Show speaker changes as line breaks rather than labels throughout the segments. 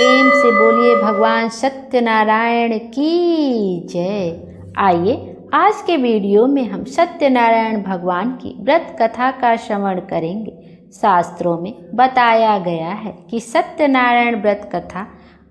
प्रेम से बोलिए भगवान सत्यनारायण की जय। आइए आज के वीडियो में हम सत्यनारायण भगवान की व्रत कथा का श्रवण करेंगे। शास्त्रों में बताया गया है कि सत्यनारायण व्रत कथा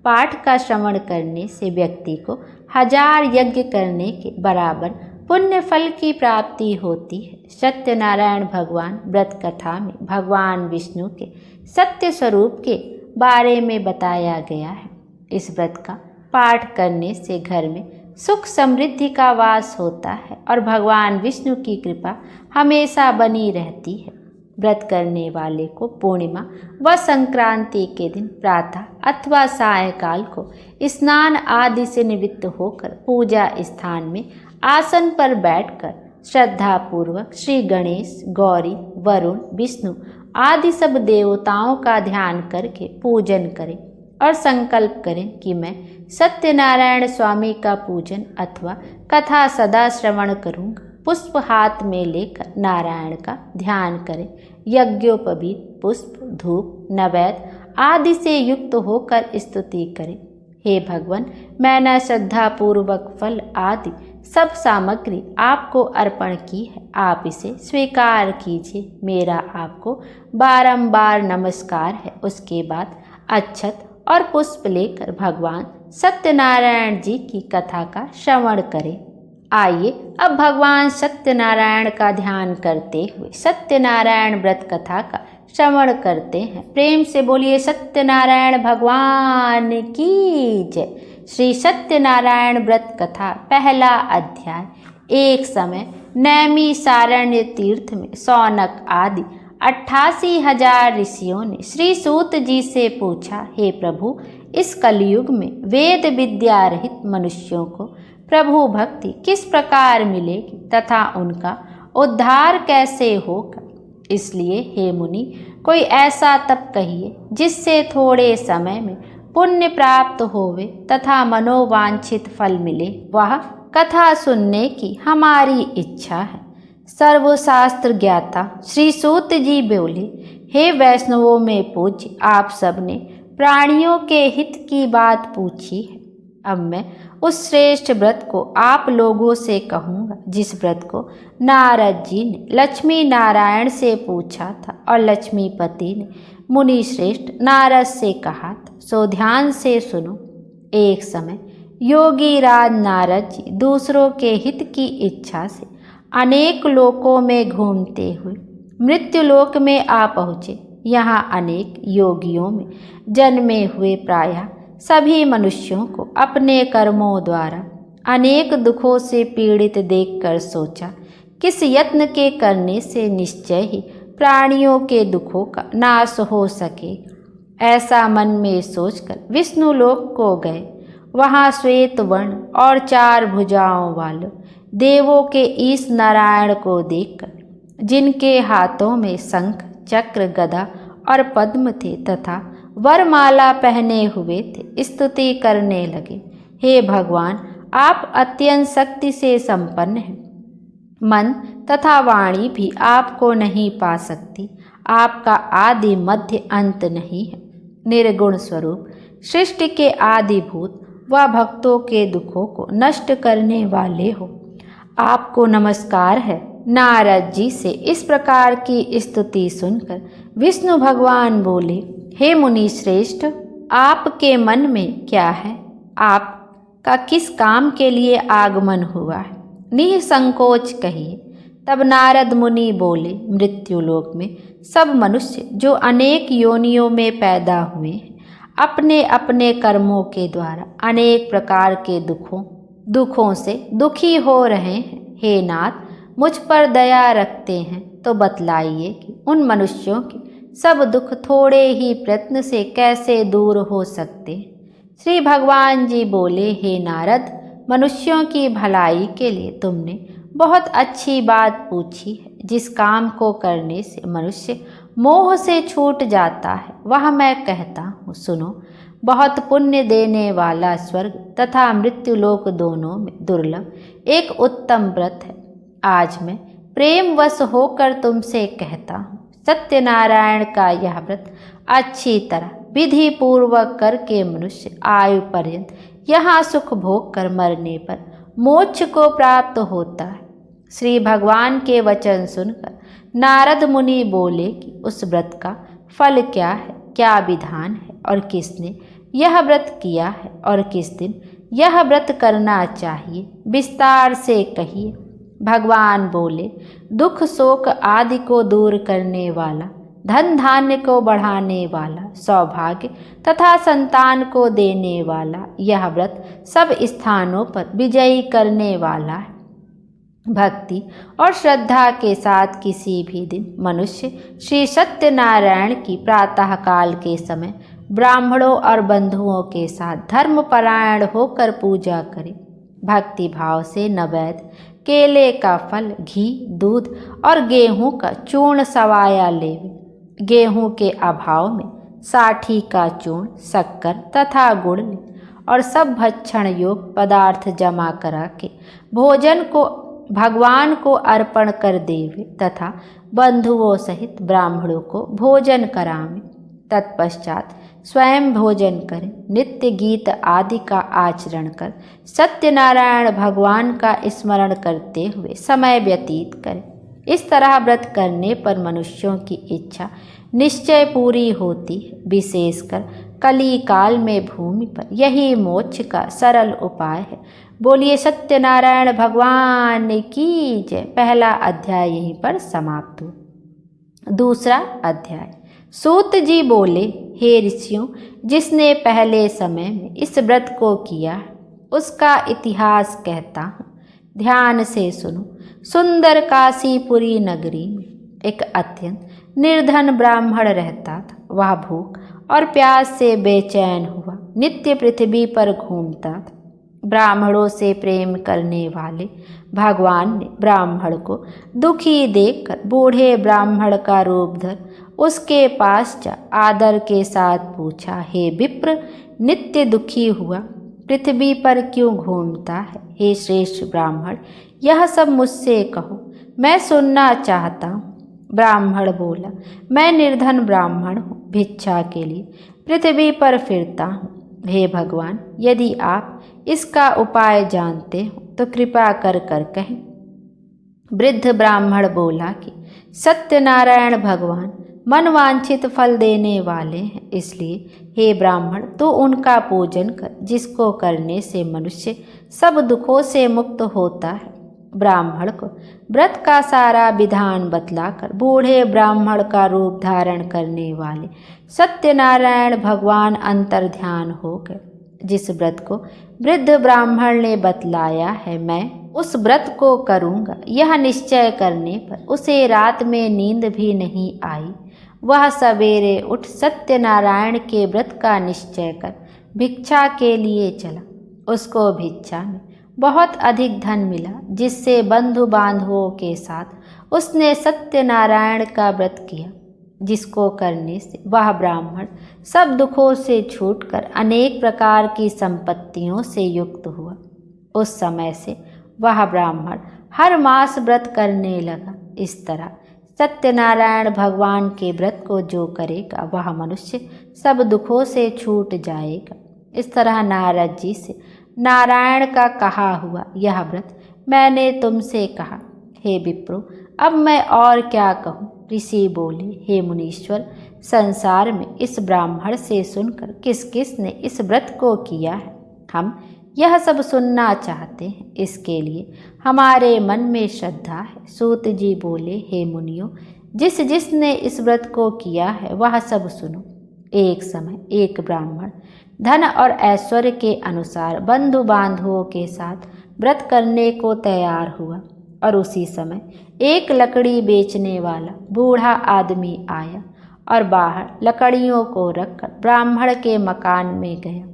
पाठ का श्रवण करने से व्यक्ति को 1000 यज्ञ करने के बराबर पुण्य फल की प्राप्ति होती है। सत्यनारायण भगवान व्रत कथा में भगवान विष्णु के सत्य स्वरूप के बारे में बताया गया है। इस व्रत का पाठ करने से घर में सुख समृद्धि का वास होता है और भगवान विष्णु की कृपा हमेशा बनी रहती है। व्रत करने वाले को पूर्णिमा व संक्रांति के दिन प्रातः अथवा सायंकाल को स्नान आदि से निवृत्त होकर पूजा स्थान में आसन पर बैठकर श्रद्धापूर्वक श्री गणेश, गौरी, वरुण, विष्णु आदि सब देवताओं का ध्यान करके पूजन करें और संकल्प करें कि मैं सत्यनारायण स्वामी का पूजन अथवा कथा सदा श्रवण करूँगा। पुष्प हाथ में लेकर नारायण का ध्यान करें। यज्ञोपवीत पुष्प, धूप, नैवेद्य आदि से युक्त होकर स्तुति करें। हे भगवान, मैंने श्रद्धापूर्वक फल आदि सब सामग्री आपको अर्पण की है, आप इसे स्वीकार कीजिए। मेरा आपको बारंबार नमस्कार है। उसके बाद अक्षत और पुष्प लेकर भगवान सत्यनारायण जी की कथा का श्रवण करें। आइए अब भगवान सत्यनारायण का ध्यान करते हुए सत्यनारायण व्रत कथा का श्रवण करते हैं। प्रेम से बोलिए सत्यनारायण भगवान की जय। श्री सत्यनारायण व्रत कथा पहला अध्याय। एक समय नैमिषारण्य तीर्थ में शौनक आदि 88,000 ऋषियों ने श्री सूत जी से पूछा, हे प्रभु, इस कलयुग में वेद विद्या रहित मनुष्यों को प्रभु भक्ति किस प्रकार मिलेगी तथा उनका उद्धार कैसे होगा। इसलिए हे मुनि, कोई ऐसा तप कहिए जिससे थोड़े समय में पुण्य प्राप्त होवे तथा मनोवांछित फल मिले। वह कथा सुनने की हमारी इच्छा है। सर्वशास्त्र ज्ञाता श्री सूत जी बोले, हे वैष्णवों में पूज्य, आप सबने प्राणियों के हित की बात पूछी है। अब मैं उस श्रेष्ठ व्रत को आप लोगों से कहूँगा जिस व्रत को नारद जी ने लक्ष्मी नारायण से पूछा था और लक्ष्मीपति ने मुनि श्रेष्ठ नारद से कहा था। सो ध्यान से सुनो। एक समय योगी राज नारद जी दूसरों के हित की इच्छा से अनेक लोकों में घूमते हुए मृत्युलोक में आ पहुँचे। यहाँ अनेक योगियों में जन्मे हुए प्रायः सभी मनुष्यों को अपने कर्मों द्वारा अनेक दुखों से पीड़ित देखकर सोचा, किस यत्न के करने से निश्चय ही प्राणियों के दुखों का नाश हो सके। ऐसा मन में सोचकर विष्णु लोक को गए। वहाँ श्वेत वर्ण और 4 भुजाओं वाले देवों के ईश नारायण को देखकर, जिनके हाथों में शंख, चक्र, गदा और पद्म थे तथा वरमाला पहने हुए थे, स्तुति करने लगे। हे भगवान, आप अत्यंत शक्ति से संपन्न हैं। मन तथा वाणी भी आपको नहीं पा सकती। आपका आदि मध्य अंत नहीं है। निर्गुण स्वरूप सृष्टि के आदिभूत व भक्तों के दुखों को नष्ट करने वाले हो, आपको नमस्कार है। नारद जी से इस प्रकार की स्तुति सुनकर विष्णु भगवान बोले, हे मुनि श्रेष्ठ, आपके मन में क्या है? आपका किस काम के लिए आगमन हुआ है? निसंकोच कहिए। तब नारद मुनि बोले, मृत्युलोक में सब मनुष्य जो अनेक योनियों में पैदा हुए हैं, अपने अपने कर्मों के द्वारा अनेक प्रकार के दुखों से दुखी हो रहे हैं। हे नाथ, मुझ पर दया रखते हैं तो बतलाइए कि उन मनुष्यों के सब दुख थोड़े ही प्रयत्न से कैसे दूर हो सकते। श्री भगवान जी बोले, हे नारद, मनुष्यों की भलाई के लिए तुमने बहुत अच्छी बात पूछी है। जिस काम को करने से मनुष्य मोह से छूट जाता है वह मैं कहता हूँ, सुनो। बहुत पुण्य देने वाला स्वर्ग तथा मृत्युलोक दोनों में दुर्लभ एक उत्तम व्रत है। आज मैं प्रेमवश होकर तुमसे कहता हूँ, सत्यनारायण का यह व्रत अच्छी तरह विधि पूर्वक करके मनुष्य आयु पर्यंत यहाँ सुख भोग कर मरने पर मोक्ष को प्राप्त होता है। श्री भगवान के वचन सुनकर नारद मुनि बोले कि उस व्रत का फल क्या है, क्या विधान है और किसने यह व्रत किया है और किस दिन यह व्रत करना चाहिए, विस्तार से कहिए। भगवान बोले, दुख शोक आदि को दूर करने वाला, धन धान्य को बढ़ाने वाला, सौभाग्य तथा संतान को देने वाला यह व्रत सब स्थानों पर विजयी करने वाला है। भक्ति और श्रद्धा के साथ किसी भी दिन मनुष्य श्री सत्यनारायण की प्रातः काल के समय ब्राह्मणों और बंधुओं के साथ धर्मपरायण होकर पूजा करे। भक्ति भाव से नैवेद्य केले का फल, घी, दूध और गेहूं का चूर्ण सवाया लेवे। गेहूं के अभाव में साठी का चूर्ण, शक्कर तथा गुड़ ले और सब भक्षण योग पदार्थ जमा करा के भोजन को भगवान को अर्पण कर देवे तथा बंधुओं सहित ब्राह्मणों को भोजन करावे। तत्पश्चात स्वयं भोजन करें, नित्य गीत आदि का आचरण कर सत्यनारायण भगवान का स्मरण करते हुए समय व्यतीत करें। इस तरह व्रत करने पर मनुष्यों की इच्छा निश्चय पूरी होती है। विशेषकर कली काल में भूमि पर यही मोक्ष का सरल उपाय है। बोलिए सत्यनारायण भगवान की जय। पहला अध्याय यहीं पर समाप्त हुआ। दूसरा अध्याय। सूत जी बोले, हे ऋषियों, जिसने पहले समय में इस व्रत को किया है उसका इतिहास कहता हूँ, ध्यान से सुनो। सुंदर काशीपुरी नगरी में एक अत्यंत निर्धन ब्राह्मण रहता था। वह भूख और प्यास से बेचैन हुआ नित्य पृथ्वी पर घूमता था। ब्राह्मणों से प्रेम करने वाले भगवान ने ब्राह्मण को दुखी देखकर बूढ़े ब्राह्मण का रूप धर उसके पास जा आदर के साथ पूछा, हे विप्र, नित्य दुखी हुआ पृथ्वी पर क्यों घूमता है? हे श्रेष्ठ ब्राह्मण, यह सब मुझसे कहो, मैं सुनना चाहता हूँ। ब्राह्मण बोला, मैं निर्धन ब्राह्मण हूँ, भिक्षा के लिए पृथ्वी पर फिरता हूँ। हे भगवान, यदि आप इसका उपाय जानते हो तो कृपा कर कर कहें। वृद्ध ब्राह्मण बोला कि सत्यनारायण भगवान मनवांछित फल देने वाले हैं, इसलिए हे ब्राह्मण तू उनका पूजन कर, जिसको करने से मनुष्य सब दुखों से मुक्त होता है। ब्राह्मण को व्रत का सारा विधान बतलाकर बूढ़े ब्राह्मण का रूप धारण करने वाले सत्यनारायण भगवान अंतर्ध्यान हो गए। जिस व्रत को वृद्ध ब्राह्मण ने बतलाया है, मैं उस व्रत को करूँगा, यह निश्चय करने पर उसे रात में नींद भी नहीं आई। वह सवेरे उठ सत्यनारायण के व्रत का निश्चय कर भिक्षा के लिए चला। उसको भिक्षा में बहुत अधिक धन मिला, जिससे बंधु बांधवों के साथ उसने सत्यनारायण का व्रत किया, जिसको करने से वह ब्राह्मण सब दुखों से छूटकर अनेक प्रकार की संपत्तियों से युक्त हुआ। उस समय से वह ब्राह्मण हर मास व्रत करने लगा। इस तरह सत्यनारायण भगवान के व्रत को जो करेगा वह मनुष्य सब दुखों से छूट जाएगा। इस तरह नारद जी से नारायण का कहा हुआ यह व्रत मैंने तुमसे कहा। हे विप्रो, अब मैं और क्या कहूँ? ऋषि बोले, हे मुनीश्वर, संसार में इस ब्राह्मण से सुनकर किस किस ने इस व्रत को किया है, हम यह सब सुनना चाहते हैं। इसके लिए हमारे मन में श्रद्धा है। सूत जी बोले, हे मुनियों, जिस जिसने इस व्रत को किया है वह सब सुनो। एक समय एक ब्राह्मण धन और ऐश्वर्य के अनुसार बंधु बांधवों के साथ व्रत करने को तैयार हुआ और उसी समय एक लकड़ी बेचने वाला बूढ़ा आदमी आया और बाहर लकड़ियों को रखकर ब्राह्मण के मकान में गया।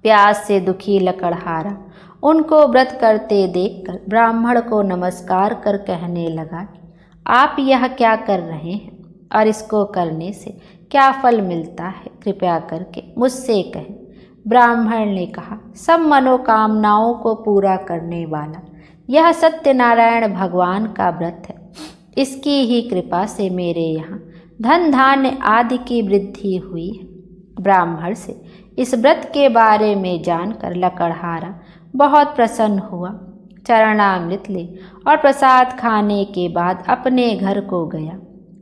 प्यास से दुखी लकड़हारा उनको व्रत करते देखकर ब्राह्मण को नमस्कार कर कहने लगा कि आप यह क्या कर रहे हैं और इसको करने से क्या फल मिलता है, कृपया करके मुझसे कहें। ब्राह्मण ने कहा, सब मनोकामनाओं को पूरा करने वाला यह सत्यनारायण भगवान का व्रत है। इसकी ही कृपा से मेरे यहाँ धन धान्य आदि की वृद्धि हुई है। ब्राह्मण से इस व्रत के बारे में जानकर लकड़हारा बहुत प्रसन्न हुआ। चरणामृत ले और प्रसाद खाने के बाद अपने घर को गया।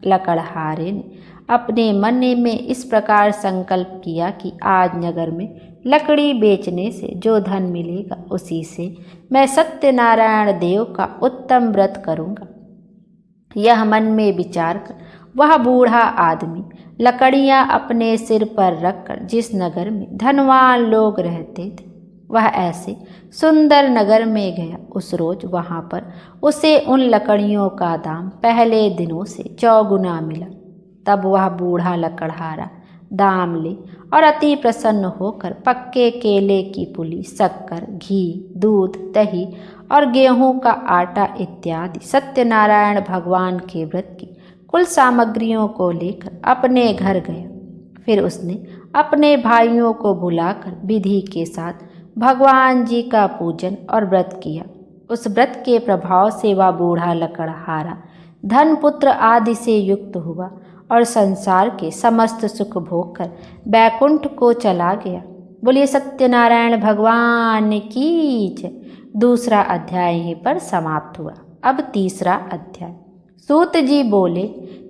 लकड़हारे ने अपने मन में इस प्रकार संकल्प किया कि आज नगर में लकड़ी बेचने से जो धन मिलेगा उसी से मैं सत्यनारायण देव का उत्तम व्रत करूँगा। यह मन में विचार कर वह बूढ़ा आदमी लकड़ियाँ अपने सिर पर रखकर जिस नगर में धनवान लोग रहते थे वह ऐसे सुंदर नगर में गया। उस रोज वहाँ पर उसे उन लकड़ियों का दाम पहले दिनों से चौगुना मिला। तब वह बूढ़ा लकड़हारा दाम ले और अति प्रसन्न होकर पक्के केले की पुली, शक्कर, घी, दूध, दही और गेहूं का आटा इत्यादि सत्यनारायण भगवान के व्रत की कुल सामग्रियों को लेकर अपने घर गया। फिर उसने अपने भाइयों को बुलाकर विधि के साथ भगवान जी का पूजन और व्रत किया। उस व्रत के प्रभाव से वह बूढ़ा लकड़हारा धन, पुत्र आदि से युक्त हुआ और संसार के समस्त सुख भोग कर बैकुंठ को चला गया। बोलिए सत्यनारायण भगवान की जय। दूसरा अध्याय यहीं पर समाप्त हुआ। अब तीसरा अध्याय। सूत जी बोले,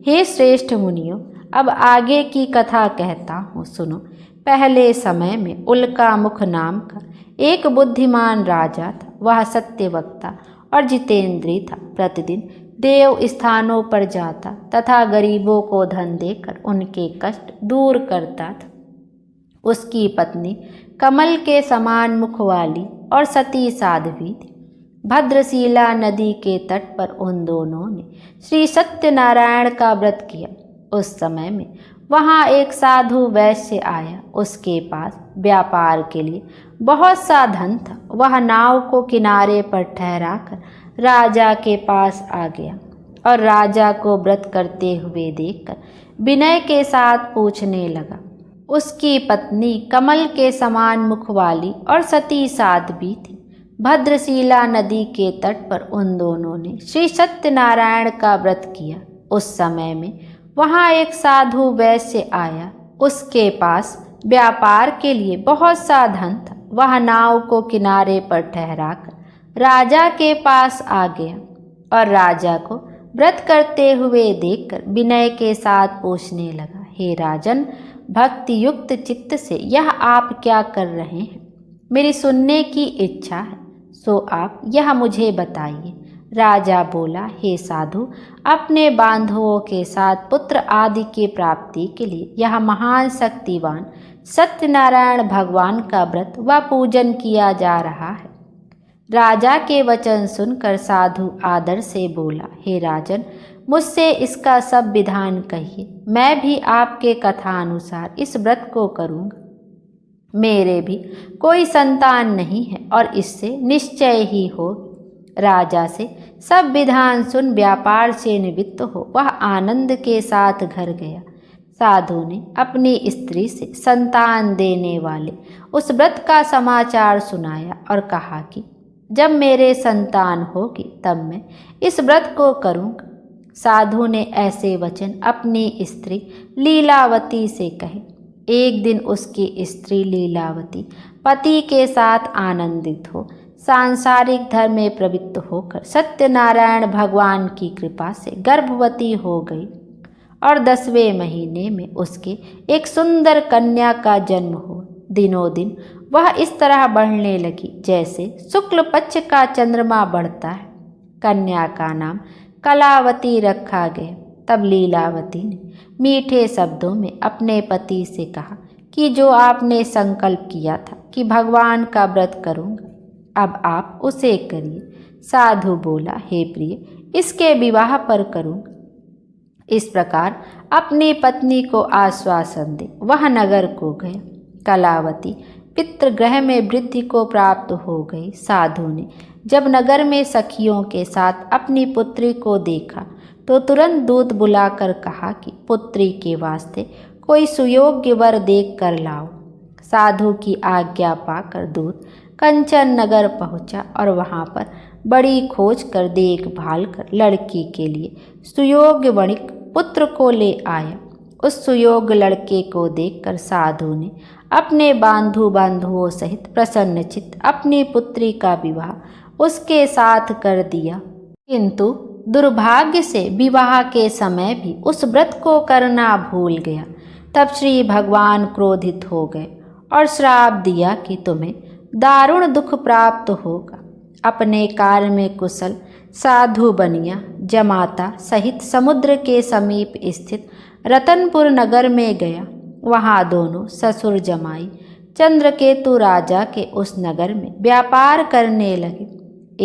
हे श्रेष्ठ मुनियों, अब आगे की कथा कहता हूँ, सुनो। पहले समय में उल्का मुख नाम का एक बुद्धिमान राजा था। वह सत्यवक्ता और जितेंद्रिय था। प्रतिदिन देव स्थानों पर जाता तथा गरीबों को धन देकर उनके कष्ट दूर करता था। उसकी पत्नी कमल के समान मुख वाली और सती साध्वी थी। भद्रशिला नदी के तट पर उन दोनों ने श्री सत्यनारायण का व्रत किया। उस समय में वहाँ एक साधु वैश्य आया। उसके पास व्यापार के लिए बहुत सा धन था। वह नाव को किनारे पर ठहराकर राजा के पास आ गया और राजा को व्रत करते हुए देखकर विनय के साथ पूछने लगा। उसकी पत्नी कमल के समान मुख वाली और सती साध्वी थी। भद्रशिला नदी के तट पर उन दोनों ने श्री सत्यनारायण का व्रत किया। उस समय में वहाँ एक साधु वैश्य आया। उसके पास व्यापार के लिए बहुत सा धन था। वह नाव को किनारे पर ठहराकर राजा के पास आ गया और राजा को व्रत करते हुए देखकर विनय के साथ पूछने लगा, हे राजन, भक्ति युक्त चित्त से यह आप क्या कर रहे हैं? मेरी सुनने की इच्छा है, सो आप यह मुझे बताइए। राजा बोला, हे साधु, अपने बांधवों के साथ पुत्र आदि की प्राप्ति के लिए यह महान शक्तिवान सत्यनारायण भगवान का व्रत व पूजन किया जा रहा है। राजा के वचन सुनकर साधु आदर से बोला, हे राजन, मुझसे इसका सब विधान कहिए। मैं भी आपके कथानुसार इस व्रत को करूँगा। मेरे भी कोई संतान नहीं है और इससे निश्चय ही हो। राजा से सब विधान सुन व्यापार से निवृत्त हो वह आनंद के साथ घर गया। साधु ने अपनी स्त्री से संतान देने वाले उस व्रत का समाचार सुनाया और कहा कि जब मेरे संतान होगी तब मैं इस व्रत को करूँगा। साधु ने ऐसे वचन अपनी स्त्री लीलावती से कहे। एक दिन उसकी स्त्री लीलावती पति के साथ आनंदित हो सांसारिक धर्म में प्रवृत्त होकर सत्यनारायण भगवान की कृपा से गर्भवती हो गई और 10वें महीने में उसके एक सुंदर कन्या का जन्म हुआ। दिनों दिन वह इस तरह बढ़ने लगी जैसे शुक्ल पक्ष का चंद्रमा बढ़ता है। कन्या का नाम कलावती रखा गया। तब लीलावती ने मीठे शब्दों में अपने पति से कहा कि जो आपने संकल्प किया था कि भगवान का व्रत करूँगा, अब आप उसे करिए। साधु बोला, हे प्रिय, इसके विवाह पर करूँगा। इस प्रकार अपनी पत्नी को आश्वासन दे वह नगर को गया। कलावती पितृगृह में वृद्धि को प्राप्त हो गई। साधु ने जब नगर में सखियों के साथ अपनी पुत्री को देखा तो तुरंत दूत बुलाकर कहा कि पुत्री के वास्ते कोई सुयोग्य वर देख कर लाओ। साधु की आज्ञा पाकर दूत कंचन नगर पहुंचा और वहां पर बड़ी खोज कर देखभाल कर लड़की के लिए सुयोग्य वणिक पुत्र को ले आया। उस सुयोग्य लड़के को देखकर साधु ने अपने बंधुओं सहित प्रसन्नचित्त अपनी पुत्री का विवाह उसके साथ कर दिया। किंतु दुर्भाग्य से विवाह के समय भी उस व्रत को करना भूल गया। तब श्री भगवान क्रोधित हो गए और श्राप दिया कि तुम्हें दारुण दुख प्राप्त होगा। अपने कार्य में कुशल साधु बनिया जमाता सहित समुद्र के समीप स्थित रतनपुर नगर में गया। वहाँ दोनों ससुर जमाई चंद्रकेतु राजा के उस नगर में व्यापार करने लगे।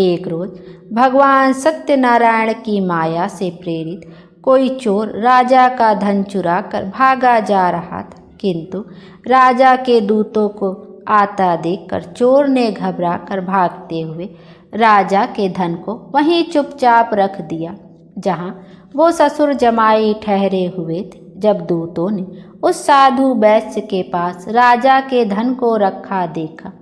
एक रोज भगवान सत्यनारायण की माया से प्रेरित कोई चोर राजा का धन चुरा कर भागा जा रहा था, किंतु राजा के दूतों को आता देखकर चोर ने घबरा कर भागते हुए राजा के धन को वहीं चुपचाप रख दिया जहां वो ससुर जमाई ठहरे हुए थे। जब दूतों ने उस साधु वैश्य के पास राजा के धन को रखा देखा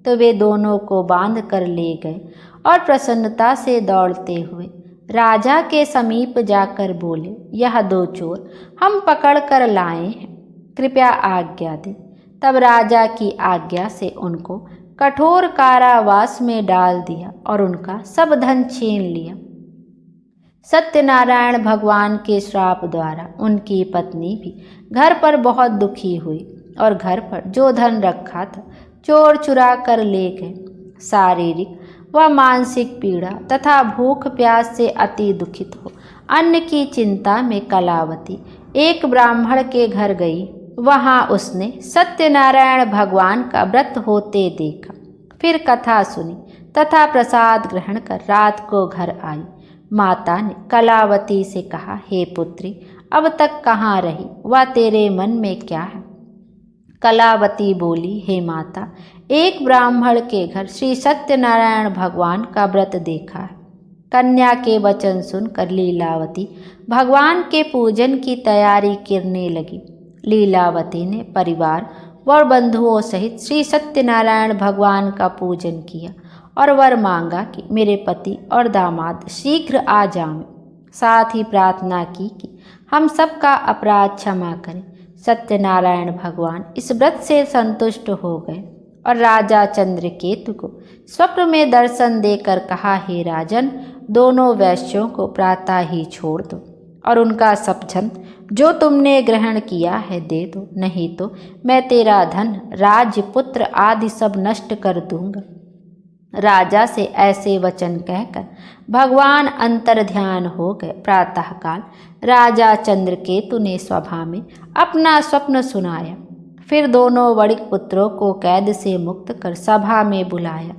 तो वे दोनों को बांध कर ले गए और प्रसन्नता से दौड़ते हुए राजा के समीप जाकर बोले, यह दो चोर हम पकड़ कर लाए हैं, कृपया आज्ञा दें। तब राजा की आज्ञा से उनको कठोर कारावास में डाल दिया और उनका सब धन छीन लिया। सत्यनारायण भगवान के श्राप द्वारा उनकी पत्नी भी घर पर बहुत दुखी हुई और घर पर जो धन रखा था चोर चुरा कर ले गए। शारीरिक व मानसिक पीड़ा तथा भूख प्यास से अति दुखित हो अन्न की चिंता में कलावती एक ब्राह्मण के घर गई। वहाँ उसने सत्यनारायण भगवान का व्रत होते देखा, फिर कथा सुनी तथा प्रसाद ग्रहण कर रात को घर आई। माता ने कलावती से कहा, हे पुत्री, अब तक कहाँ रही व तेरे मन में क्या है? कलावती बोली, हे माता, एक ब्राह्मण के घर श्री सत्यनारायण भगवान का व्रत देखा है। कन्या के वचन सुनकर लीलावती भगवान के पूजन की तैयारी करने लगी। लीलावती ने परिवार व बंधुओं सहित श्री सत्यनारायण भगवान का पूजन किया और वर मांगा कि मेरे पति और दामाद शीघ्र आ जाएं। साथ ही प्रार्थना की कि हम सबका अपराध क्षमा करें। सत्यनारायण भगवान इस व्रत से संतुष्ट हो गए और राजा चंद्रकेतु को स्वप्न में दर्शन देकर कहा, हे राजन, दोनों वैश्यों को प्रातः ही छोड़ दो और उनका सब धन जो तुमने ग्रहण किया है दे दो, नहीं तो मैं तेरा धन, राज्य, पुत्र आदि सब नष्ट कर दूंगा। राजा से ऐसे वचन कहकर भगवान अंतर्ध्यान हो गए। प्रातःकाल राजा चंद्रकेतु ने सभा में अपना स्वप्न सुनाया। फिर दोनों वणिक पुत्रों को कैद से मुक्त कर सभा में बुलाया।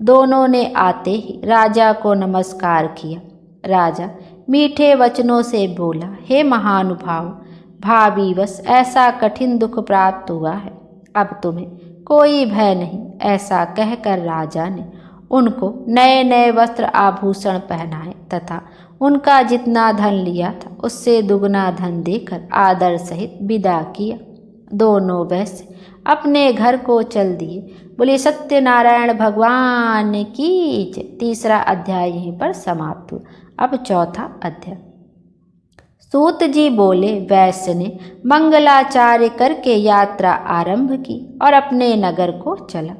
दोनों ने आते ही राजा को नमस्कार किया। राजा मीठे वचनों से बोला, हे महानुभाव, भावीवश ऐसा कठिन दुख प्राप्त हुआ है, अब तुम्हें कोई भय नहीं। ऐसा कहकर राजा ने उनको नए नए वस्त्र आभूषण पहनाए तथा उनका जितना धन लिया था उससे दुगना धन देकर आदर सहित विदा किया। दोनों वैश्य अपने घर को चल दिए। बोले सत्यनारायण भगवान की जय। तीसरा अध्याय यहीं पर समाप्त हुआ। अब चौथा अध्याय। सूत जी बोले, वैश्य ने मंगलाचार्य करके यात्रा आरंभ की और अपने नगर को चला।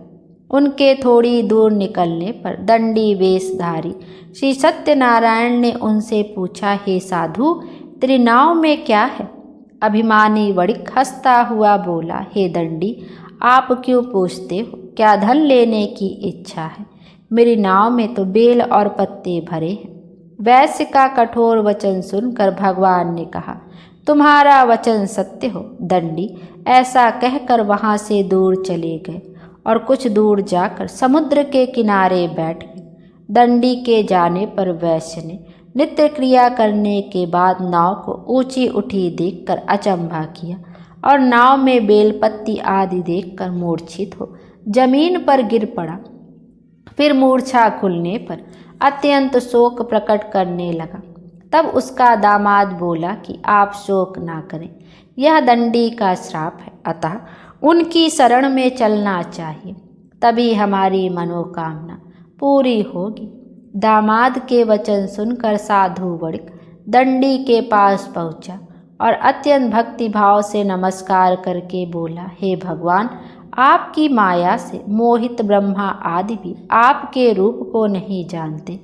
उनके थोड़ी दूर निकलने पर दंडी वेशधारी श्री सत्यनारायण ने उनसे पूछा, हे साधु, तेरी नाव में क्या है? अभिमानी वणिक हंसता हुआ बोला, हे दंडी, आप क्यों पूछते हो? क्या धन लेने की इच्छा है? मेरी नाव में तो बेल और पत्ते भरे हैं। वैश्य का कठोर वचन सुनकर भगवान ने कहा, तुम्हारा वचन सत्य हो। दंडी ऐसा कहकर वहाँ से दूर चले गए और कुछ दूर जाकर समुद्र के किनारे बैठ गए। दंडी के जाने पर वैश्य ने नित्य क्रिया करने के बाद नाव को ऊंची उठी देखकर अचंभा किया और नाव में बेलपत्ती आदि देखकर मूर्छित हो जमीन पर गिर पड़ा। फिर मूर्छा खुलने पर अत्यंत शोक प्रकट करने लगा। तब उसका दामाद बोला कि आप शोक ना करें, यह दंडी का श्राप है, अतः उनकी शरण में चलना चाहिए, तभी हमारी मनोकामना पूरी होगी। दामाद के वचन सुनकर साधु वणिक दंडी के पास पहुंचा और अत्यंत भक्ति भाव से नमस्कार करके बोला, हे भगवान, आपकी माया से मोहित ब्रह्मा आदि भी आपके रूप को नहीं जानते,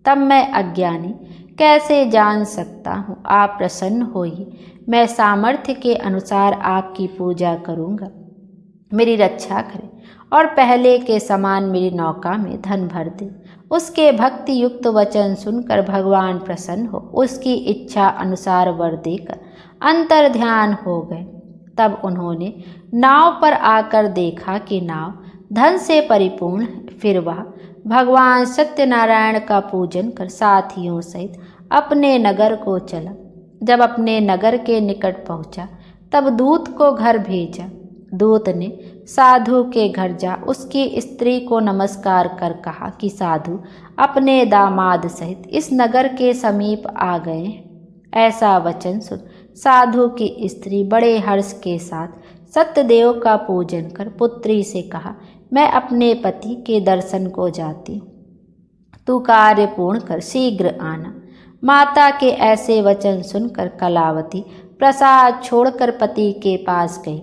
तब मैं अज्ञानी कैसे जान सकता हूँ। आप प्रसन्न होइए, मैं सामर्थ्य के अनुसार आपकी पूजा करूँगा। मेरी रक्षा करें और पहले के समान मेरी नौका में धन भर दे। उसके भक्ति युक्त वचन सुनकर भगवान प्रसन्न हो उसकी इच्छा अनुसार वर देकर अंतर ध्यान हो गए। तब उन्होंने नाव पर आकर देखा कि नाव धन से परिपूर्ण है। फिर वह भगवान सत्यनारायण का पूजन कर साथियों सहित अपने नगर को चला। जब अपने नगर के निकट पहुंचा तब दूत को घर भेजा। दूत ने साधु के घर जा उसकी स्त्री को नमस्कार कर कहा कि साधु अपने दामाद सहित इस नगर के समीप आ गए हैं। ऐसा वचन सुन साधु की स्त्री बड़े हर्ष के साथ सत्यदेव का पूजन कर पुत्री से कहा, मैं अपने पति के दर्शन को जाती हूँ, तू कार्य पूर्ण कर शीघ्र आना। माता के ऐसे वचन सुनकर कलावती प्रसाद छोड़कर पति के पास गई।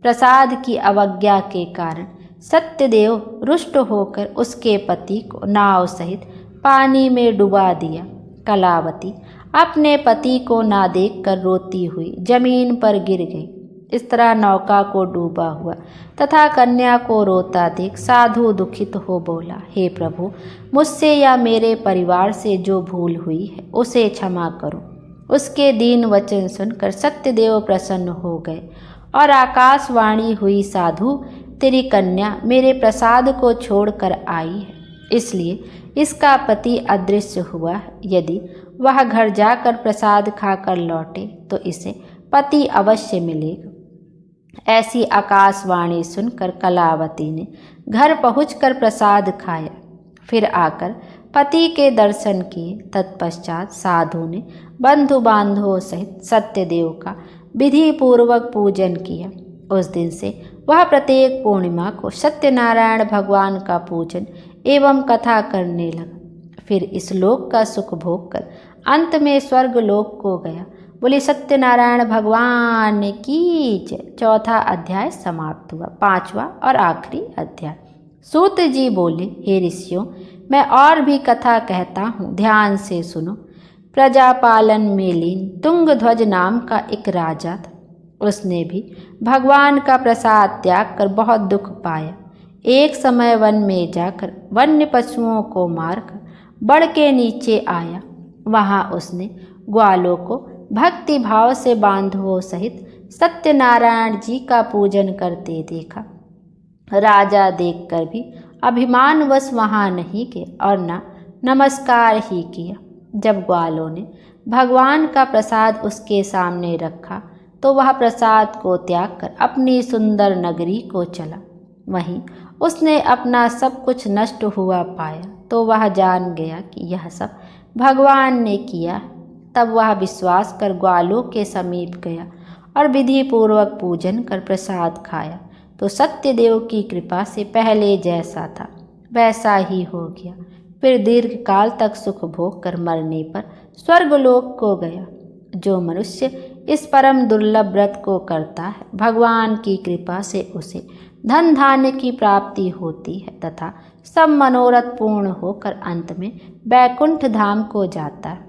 प्रसाद की अवज्ञा के कारण सत्यदेव रुष्ट होकर उसके पति को नाव सहित पानी में डुबा दिया। कलावती अपने पति को ना देखकर रोती हुई जमीन पर गिर गई। इस तरह नौका को डूबा हुआ तथा कन्या को रोता देख साधु दुखित हो बोला, हे प्रभु, मुझसे या मेरे परिवार से जो भूल हुई है उसे क्षमा करो। उसके दीन वचन सुनकर सत्यदेव प्रसन्न हो गए और आकाशवाणी हुई, साधु, तेरी कन्या मेरे प्रसाद को छोड़कर आई है, इसलिए इसका पति अदृश्य हुआ है। यदि वह घर जाकर प्रसाद खाकर लौटे तो इसे पति अवश्य मिलेगा। ऐसी आकाशवाणी सुनकर कलावती ने घर पहुंचकर प्रसाद खाया, फिर आकर पति के दर्शन किए। तत्पश्चात साधु ने बंधु बांधवों सहित सत्यदेव का विधि पूर्वक पूजन किया। उस दिन से वह प्रत्येक पूर्णिमा को सत्यनारायण भगवान का पूजन एवं कथा करने लगा। फिर इस लोक का सुख भोग कर अंत में स्वर्ग लोक को गया। बोले सत्यनारायण भगवान की जय। चौथा अध्याय समाप्त हुआ। पांचवा और आखिरी अध्याय। सूत जी बोले, हे ऋषियों, मैं और भी कथा कहता हूँ, ध्यान से सुनो। प्रजापालन में लीन तुंगध्वज नाम का एक राजा था। उसने भी भगवान का प्रसाद त्याग कर बहुत दुख पाया। एक समय वन में जाकर वन्य पशुओं को मारकर बड़ के नीचे आया। वहाँ उसने ग्वालों को भक्ति भाव से बांधवों सहित सत्यनारायण जी का पूजन करते देखा। राजा देखकर भी अभिमानवश वहाँ नहीं गए और न नमस्कार ही किया। जब ग्वालों ने भगवान का प्रसाद उसके सामने रखा तो वह प्रसाद को त्याग कर अपनी सुंदर नगरी को चला। वहीं उसने अपना सब कुछ नष्ट हुआ पाया तो वह जान गया कि यह सब भगवान ने किया। तब वह विश्वास कर ग्वालों के समीप गया और विधि पूर्वक पूजन कर प्रसाद खाया तो सत्यदेव की कृपा से पहले जैसा था वैसा ही हो गया। फिर दीर्घ काल तक सुख भोग कर मरने पर स्वर्गलोक को गया। जो मनुष्य इस परम दुर्लभ व्रत को करता है, भगवान की कृपा से उसे धन धान्य की प्राप्ति होती है तथा सब मनोरथ पूर्ण होकर अंत में बैकुंठ धाम को जाता है।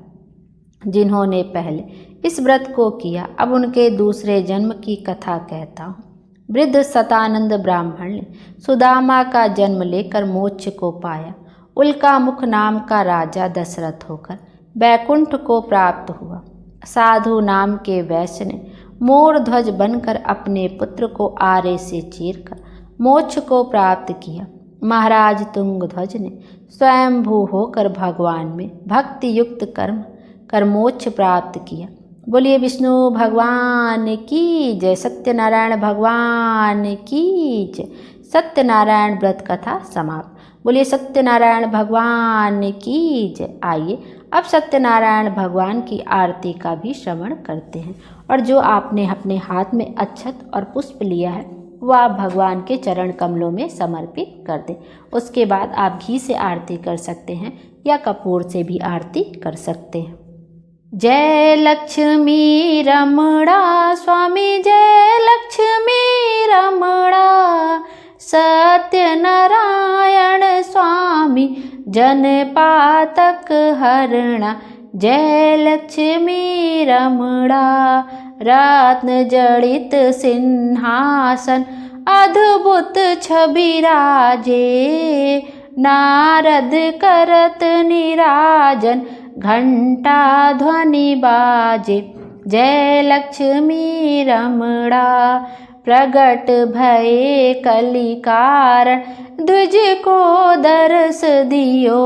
जिन्होंने पहले इस व्रत को किया, अब उनके दूसरे जन्म की कथा कहता हूँ। वृद्ध सतानंद ब्राह्मण ने सुदामा का जन्म लेकर मोक्ष को पाया। उल्कामुख नाम का राजा दशरथ होकर बैकुंठ को प्राप्त हुआ। साधु नाम के वैश्य ने मोर ध्वज बनकर अपने पुत्र को आरे से चीरकर मोक्ष को प्राप्त किया। महाराज तुंगध्वज ने स्वयंभू होकर भगवान में भक्ति युक्त कर्म कर मोक्ष प्राप्त किया। बोलिए विष्णु भगवान की जय। सत्यनारायण भगवान की जय। सत्यनारायण व्रत कथा समाप्त। बोलिए सत्यनारायण भगवान की जय। आइए अब सत्यनारायण भगवान की आरती का भी श्रवण करते हैं। और जो आपने अपने हाथ में अक्षत और पुष्प लिया है वह आप भगवान के चरण कमलों में समर्पित कर दें। उसके बाद आप घी से आरती कर सकते हैं या कपूर से भी आरती कर सकते हैं। जय लक्ष्मी रमणा स्वामी जय लक्ष्मी रमणा सत्यनारायण स्वामी जनपातक हरणा जय लक्ष्मी रमणा रत्न जड़ित सिंहासन अद्भुत छवि राजे नारद करत निराजन घंटा ध्वनि बाजे जय लक्ष्मी रमणा प्रगट भये कलि कारण द्विज को दर्श दियो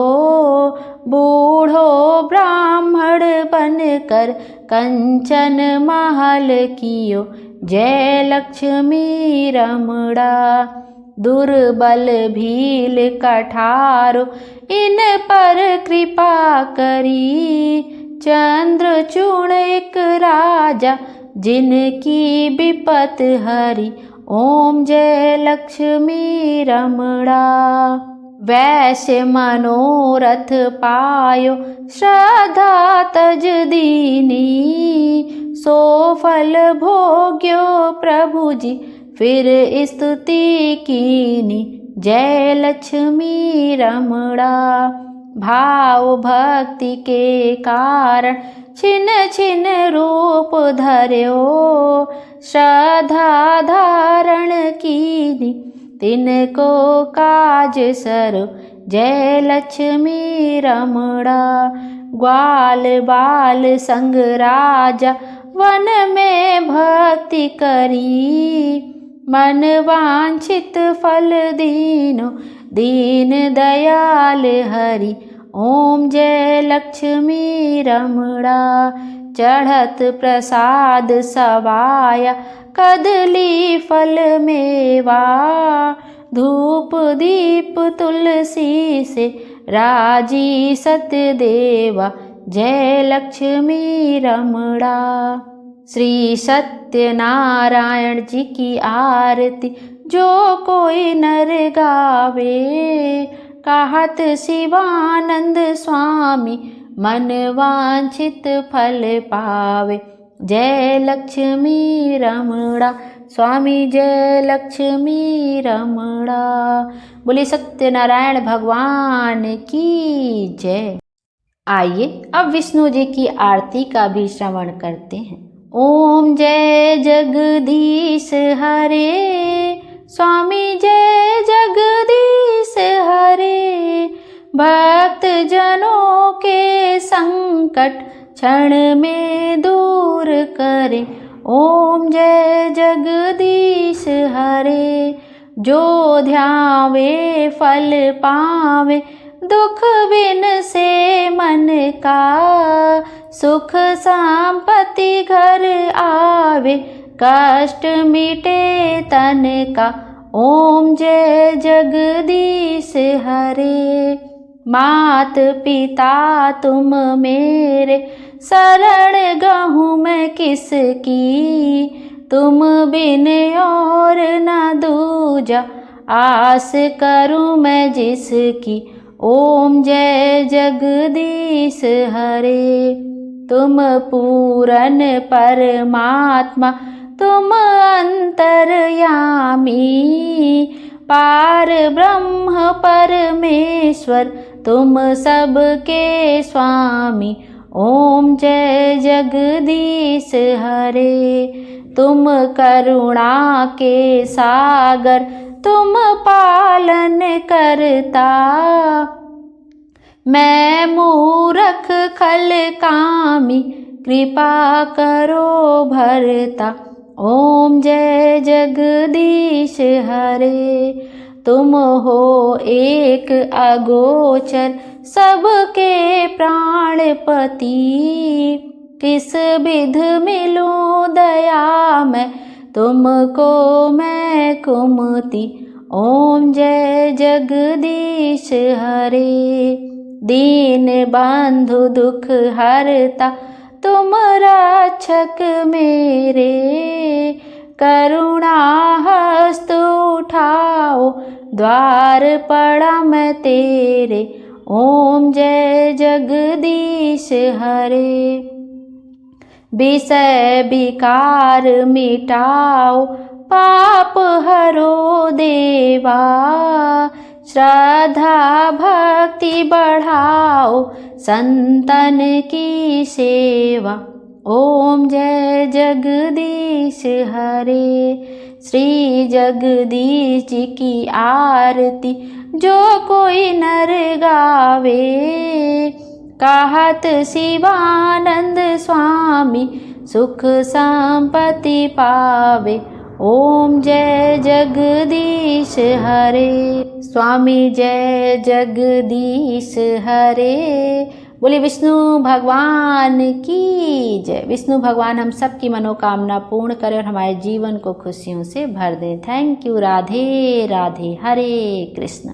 बूढ़ो ब्राह्मण बनकर कंचन महल कियो जय लक्ष्मी रमणा दुर्बल भील कठारो इन पर कृपा करी चंद्रचूड़ एक राजा जिनकी विपत हरी ओम जय लक्ष्मी रमणा वैश्य मनोरथ पायो श्रद्धा तज दीनी सो फल भोग्यो प्रभु जी फिर स्तुति कीनी जय लक्ष्मी रमणा भाव भक्ति के कारण छिन छिन रूप धर्यो श्रद्धा धारण कीनी तिनको काज सरो जय लक्ष्मी रमणा ग्वाल बाल संग राजा वन में भक्ति करी मन वांछित फल दीनो दीन दयाल हरि ओम जय लक्ष्मी रमणा चढ़त प्रसाद सवाया कदली फल मेवा धूप दीप तुलसी से राजी सत्यदेवा जय लक्ष्मी रमणा श्री सत्यनारायण जी की आरती जो कोई नर गावे कहत शिवानंद स्वामी मन वांछित फल पावे जय लक्ष्मी रमणा स्वामी जय लक्ष्मी रमणा। बोले सत्यनारायण भगवान की जय। आइए अब विष्णु जी की आरती का भी श्रवण करते हैं। ओम जय जगदीश हरे स्वामी जय जगदीश हरे भक्त जनों के संकट क्षण में दूर करे ओम जय जगदीश हरे जो ध्यावे फल पावे दुख बिन से मन का सुख संपत्ति घर आवे कष्ट मिटे तन का ओम जय जगदीश हरे मात पिता तुम मेरे शरण गहूँ मैं किसकी तुम बिन और न दूजा आस करूँ मैं जिसकी ओम जय जगदीश हरे तुम पूरन परमात्मा तुम अंतर्यामी पार ब्रह्म परमेश्वर तुम सबके स्वामी ओम जय जगदीश हरे तुम करुणा के सागर तुम पालन करता मैं मूरख खल कामी कृपा करो भरता ओम जय जगदीश हरे तुम हो एक अगोचर सबके प्राणपति किस विध मिलूं दया मैं तुमको मैं कुमति ओम जय जगदीश हरे दीन बंधु दुख हरता तुम रक्षक मेरे करुणा हस्त उठाओ द्वार पड़ा मैं तेरे ओम जय जगदीश हरे विषय विकार मिटाओ, पाप हरो देवा। श्रद्धा भक्ति बढ़ाओ, संतन की सेवा। ओम जय जगदीश हरे। श्री जगदीश जी की आरती जो कोई नर गावे, कहत शिवानंद स्वामी सुख संपत्ति पावे। ओम जय जगदीश हरे। स्वामी जय जगदीश हरे। बोले विष्णु भगवान की जय। विष्णु भगवान हम सब की मनोकामना पूर्ण करें और हमारे जीवन को खुशियों से भर दें। Thank you. Radhe Radhe. Hare Krishna.